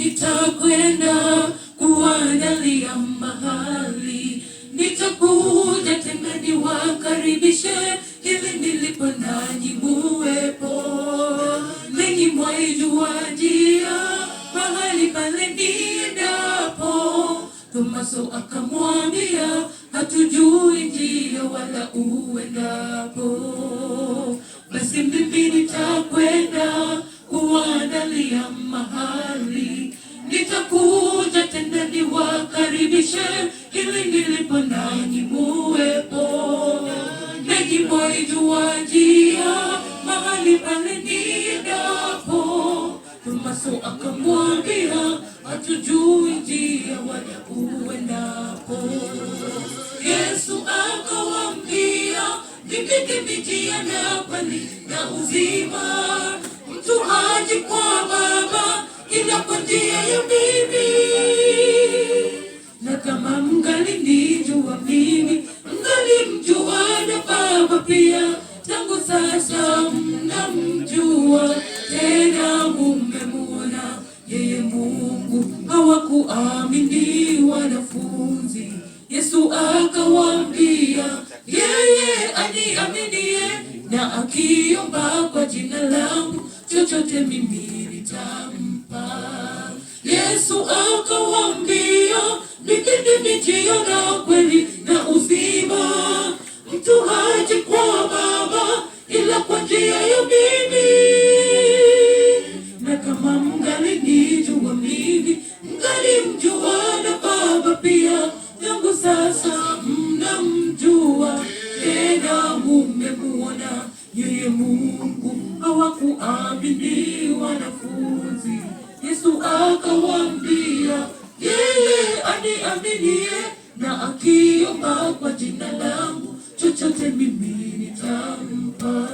nitakwenda kuandalia mahali, nitakuja tena niwakaribishe, ili nilipo nanyi muwepo. Ninyi mwaijua njia, mahali pale niendapo. Tomaso akamwambia, hatujui njia wala uendapo. Basi mimi nitakwenda kuandalia mahali, nitakuja tena niwakaribishe, ili nilipo nanyi muwepo. Ninyi mwaijua njia, mahali pale niendapo. Tomaso akamwambia, hatujui njia wala uendapo. Yesu akawaambia, mimi ndimi njia na kweli na uzima. Mtu haji kwa Baba ila kwa njia ya mimi. Na kama mngalinijua mimi, mngalimjua na Baba pia. Tangu sasa mnamjua, tena mumemuona yeye Mungu. Hawakuamini wanafunzi. Yesu akawaambia, yeye aniaminie na akiomba kwa jina langu, chochote mimi nitampa. Yesu akawaambia, mimi ndimi njia na kweli na uzima. Mtu haji kwa Baba ila kwa njia ya mimi. Na kama mngalinijua mimi, mngalimjua na Baba pia. Tangu sasa mnamjua, tena mumemuona yeye Mungu. Hawakuamini wanafunzi. Yesu akawaambia, yeye aniaminie na akiomba kwa jina langu, chochote mimi nitampa.